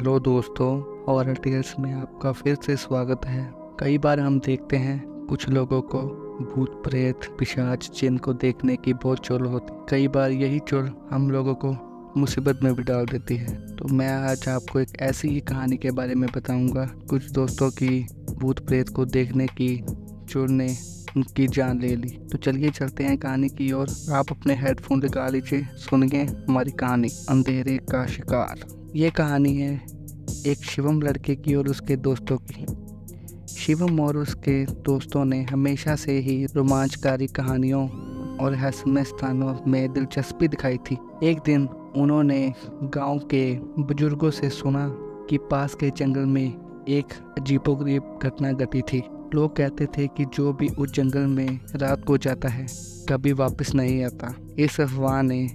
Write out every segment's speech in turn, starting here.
Hello दोस्तों, horror tales में आपका फिर से स्वागत है। कई बार हम देखते हैं कुछ लोगों को भूत प्रेत पिशाच जिन को देखने की बहुत चुल होती। कई बार यही चुल हम लोगों को मुसीबत में भी डाल देती है। तो मैं आज आपको एक ऐसी ही कहानी के बारे में बताऊंगा। कुछ दोस्तों की भूत प्रेत को देखने की चुल ने उनकी जान ले ली। तो चलिए चलते हैं कहानी की ओर। आप अपने हेडफोन लगा लीजिए, सुनिए हमारी कहानी अंधेरे का शिकार। ये कहानी है एक शिवम लड़के की और उसके दोस्तों की। शिवम और उसके दोस्तों ने हमेशा से ही रोमांचकारी कहानियों और रहस्यमय स्थानों में दिलचस्पी दिखाई थी। एक दिन उन्होंने गांव के बुजुर्गों से सुना कि पास के जंगल में एक अजीबोगरीब घटना घटी थी। लोग कहते थे कि जो भी उस जंगल में रात को जाता है कभी वापस नहीं आता। इस अफवाह ने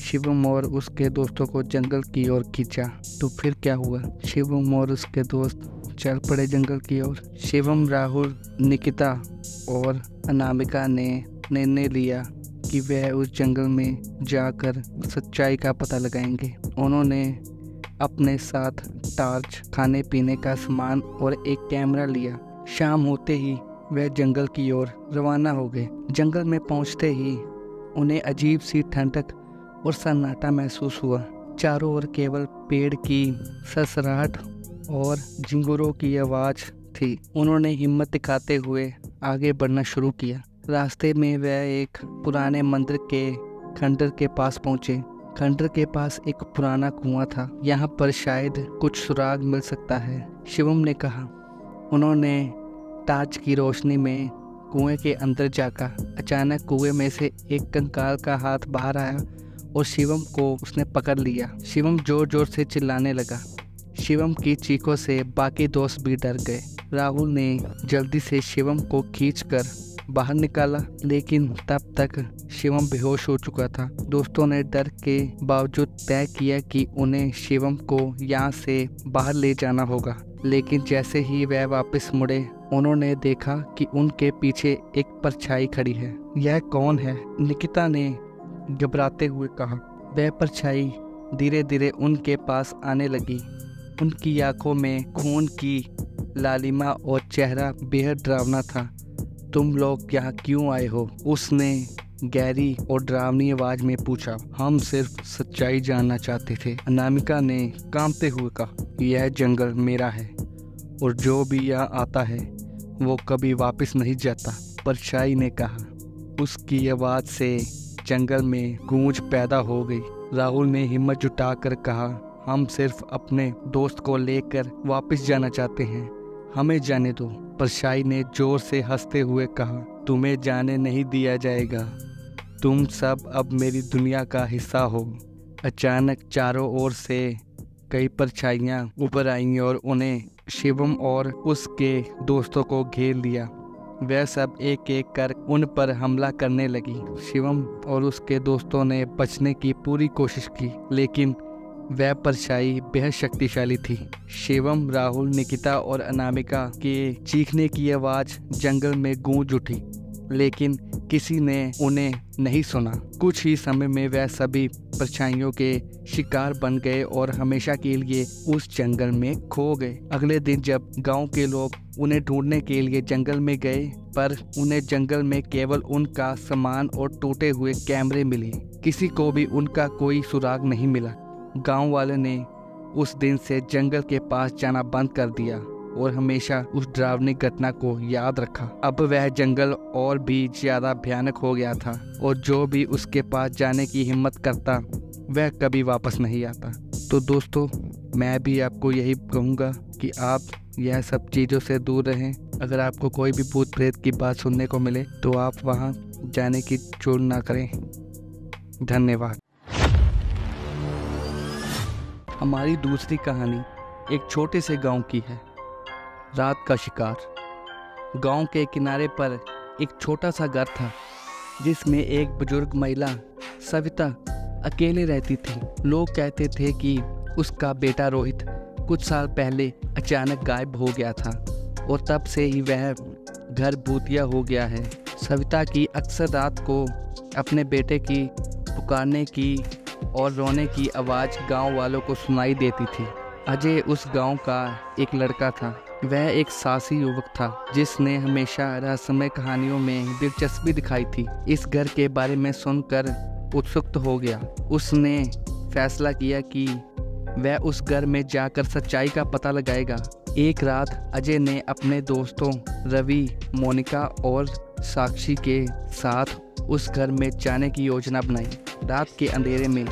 शिवम और उसके दोस्तों को जंगल की ओर खींचा। तो फिर क्या हुआ? शिवम और उसके दोस्त चल पड़े जंगल की ओर। शिवम, राहुल, निकिता और अनामिका ने निर्णय लिया कि वह उस जंगल में जाकर सच्चाई का पता लगाएंगे। उन्होंने अपने साथ टार्च, खाने पीने का सामान और एक कैमरा लिया। शाम होते ही वह जंगल की ओर रवाना हो गए। जंगल में पहुंचते ही उन्हें अजीब सी ठंडक और सन्नाटा महसूस हुआ। चारों ओर केवल पेड़ की सरसराहट और झिंगुरों की आवाज़ थी। उन्होंने हिम्मत दिखाते हुए आगे बढ़ना शुरू किया। रास्ते में वह एक पुराने मंदिर के खंडर के पास पहुंचे। खंडर के पास एक पुराना कुआं था। यहाँ पर शायद कुछ सुराग मिल सकता है, शिवम ने कहा। उन्होंने टार्च की रोशनी में कुएं के अंदर झांका। अचानक कुएं में से एक कंकाल का हाथ बाहर आया और शिवम को उसने पकड़ लिया। शिवम जोर जोर से चिल्लाने लगा। शिवम की चीखों से बाकी दोस्त भी डर गए। राहुल ने जल्दी से शिवम को खींचकर बाहर निकाला, लेकिन तब तक शिवम बेहोश हो चुका था। दोस्तों ने डर के बावजूद तय किया कि उन्हें शिवम को यहाँ से बाहर ले जाना होगा। लेकिन जैसे ही वह वापस मुड़े, उन्होंने देखा कि उनके पीछे एक परछाई खड़ी है। यह कौन है? निकिता ने घबराते हुए कहा। वह परछाई धीरे धीरे उनके पास आने लगी। उनकी आंखों में खून की लालिमा और चेहरा बेहद डरावना था। तुम लोग यहाँ क्यों आए हो? उसने गहरी और डरावनी आवाज में पूछा। हम सिर्फ सच्चाई जानना चाहते थे, अनामिका ने कांपते हुए कहा। यह जंगल मेरा है और जो भी यहाँ आता है वो कभी वापस नहीं जाता, परछाई ने कहा। उसकी आवाज से जंगल में गूंज पैदा हो गई। राहुल ने हिम्मत जुटाकर कहा, हम सिर्फ अपने दोस्त को लेकर वापस जाना चाहते हैं, हमें जाने दो। परछाई ने जोर से हंसते हुए कहा, तुम्हें जाने नहीं दिया जाएगा, तुम सब अब मेरी दुनिया का हिस्सा हो। अचानक चारों ओर से कई परछाइयाँ ऊपर आईं और उन्हें शिवम और उसके दोस्तों को घेर लिया। वह सब एक एक कर उन पर हमला करने लगी। शिवम और उसके दोस्तों ने बचने की पूरी कोशिश की, लेकिन वह परछाई बेहद शक्तिशाली थी। शिवम, राहुल, निकिता और अनामिका के चीखने की आवाज़ जंगल में गूंज उठी, लेकिन किसी ने उन्हें नहीं सुना। कुछ ही समय में वह सभी परछाइयों के शिकार बन गए और हमेशा के लिए उस जंगल में खो गए। अगले दिन जब गांव के लोग उन्हें ढूंढने के लिए जंगल में गए, पर उन्हें जंगल में केवल उनका सामान और टूटे हुए कैमरे मिले। किसी को भी उनका कोई सुराग नहीं मिला। गांव वाले ने उस दिन से जंगल के पास जाना बंद कर दिया और हमेशा उस डरावनी घटना को याद रखा। अब वह जंगल और भी ज्यादा भयानक हो गया था और जो भी उसके पास जाने की हिम्मत करता वह कभी वापस नहीं आता। तो दोस्तों, मैं भी आपको यही कहूँगा कि आप यह सब चीज़ों से दूर रहें। अगर आपको कोई भी भूत प्रेत की बात सुनने को मिले तो आप वहाँ जाने की चूक ना करें। धन्यवाद। हमारी दूसरी कहानी एक छोटे से गांव की है, रात का शिकार। गांव के किनारे पर एक छोटा सा घर था जिसमें एक बुजुर्ग महिला सविता अकेले रहती थी। लोग कहते थे कि उसका बेटा रोहित कुछ साल पहले अचानक गायब हो गया था और तब से ही वह घर भूतिया हो गया है। सविता की अक्सर रात को अपने बेटे की पुकारने की और रोने की आवाज़ गांव वालों को सुनाई देती थी। अजय उस गांव का एक लड़का था। वह एक साहसी युवक था जिसने हमेशा रहस्यमय कहानियों में दिलचस्पी दिखाई थी। इस घर के बारे में सुनकर उत्सुक हो गया। उसने फैसला किया कि वह उस घर में जाकर सच्चाई का पता लगाएगा। एक रात अजय ने अपने दोस्तों रवि, मोनिका और साक्षी के साथ उस घर में जाने की योजना बनाई। रात के अंधेरे में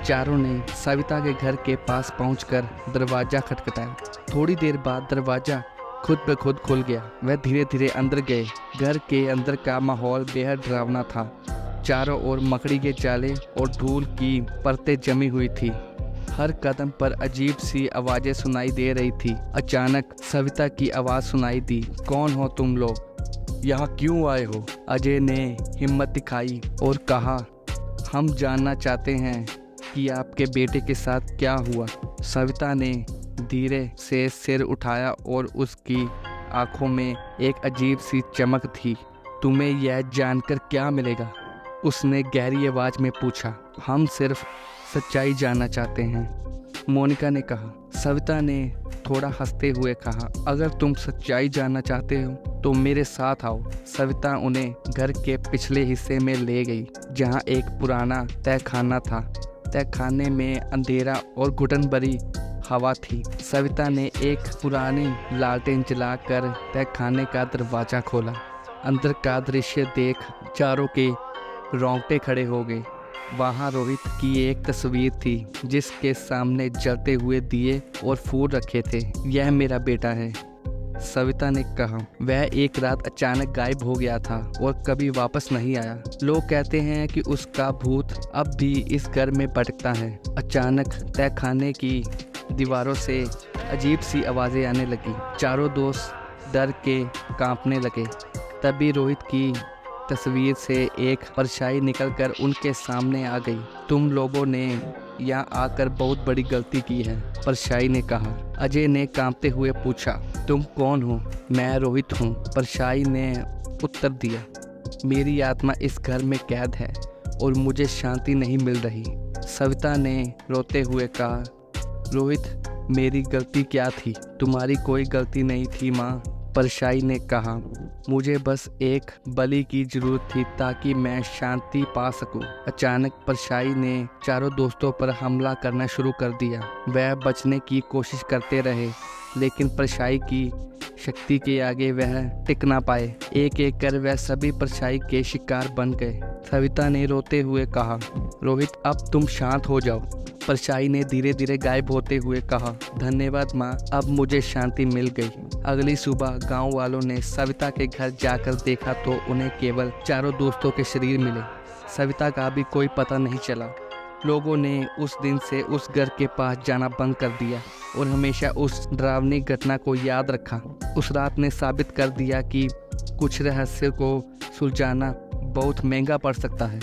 चारों ने सविता के घर के पास पहुंचकर दरवाज़ा खटखटाया। थोड़ी देर बाद दरवाज़ा खुद ब खुद खुल गया। वह धीरे धीरे अंदर गए। घर के अंदर का माहौल बेहद डरावना था। चारों ओर मकड़ी के जाले और धूल की परतें जमी हुई थी। हर कदम पर अजीब सी आवाज़ें सुनाई दे रही थी। अचानक सविता की आवाज़ सुनाई दी, कौन हो तुम लोग? यहाँ क्यों आए हो? अजय ने हिम्मत दिखाई और कहा, हम जानना चाहते हैं कि आपके बेटे के साथ क्या हुआ। सविता ने धीरे से सिर उठाया और उसकी आंखों में एक अजीब सी चमक थी। तुम्हें यह जानकर क्या मिलेगा? उसने गहरी आवाज़ में पूछा। हम सिर्फ सच्चाई जानना चाहते हैं, मोनिका ने कहा। सविता ने थोड़ा हंसते हुए कहा, अगर तुम सच्चाई जानना चाहते हो तो मेरे साथ आओ। सविता उन्हें घर के पिछले हिस्से में ले गई जहां एक पुराना तहखाना था। तहखाने में अंधेरा और घुटन भरी हवा थी। सविता ने एक पुरानी लालटेन जलाकर तहखाने का दरवाज़ा खोला। अंदर का दृश्य देख चारों के रोंगटे खड़े हो गए। वहाँ रोहित की एक तस्वीर थी जिसके सामने जलते हुए दिए और फूल रखे थे। यह मेरा बेटा है, सविता ने कहा। वह एक रात अचानक गायब हो गया था और कभी वापस नहीं आया। लोग कहते हैं कि उसका भूत अब भी इस घर में भटकता है। अचानक तहखाने की दीवारों से अजीब सी आवाज़ें आने लगी। चारों दोस्त डर के कांपने लगे। तभी रोहित की तस्वीर से एक परछाई निकलकर उनके सामने आ गई। तुम लोगों ने यहाँ आकर बहुत बड़ी गलती की है, परछाई ने कहा। अजय ने कांपते हुए पूछा, तुम कौन हो? मैं रोहित हूँ, परछाई ने उत्तर दिया। मेरी आत्मा इस घर में कैद है और मुझे शांति नहीं मिल रही। सविता ने रोते हुए कहा, रोहित मेरी गलती क्या थी? तुम्हारी कोई गलती नहीं थी माँ, परछाई ने कहा। मुझे बस एक बलि की जरूरत थी ताकि मैं शांति पा सकूं। अचानक परछाई ने चारों दोस्तों पर हमला करना शुरू कर दिया। वह बचने की कोशिश करते रहे लेकिन परछाई की शक्ति के आगे वह टिक ना पाए। एक एक कर वह सभी परछाई के शिकार बन गए। सविता ने रोते हुए कहा, रोहित अब तुम शांत हो जाओ। परछाई ने धीरे धीरे गायब होते हुए कहा, धन्यवाद माँ, अब मुझे शांति मिल गई। अगली सुबह गांव वालों ने सविता के घर जाकर देखा तो उन्हें केवल चारों दोस्तों के शरीर मिले। सविता का भी कोई पता नहीं चला। लोगों ने उस दिन से उस घर के पास जाना बंद कर दिया और हमेशा उस डरावनी घटना को याद रखा। उस रात ने साबित कर दिया कि कुछ रहस्य को सुलझाना बहुत महंगा पड़ सकता है।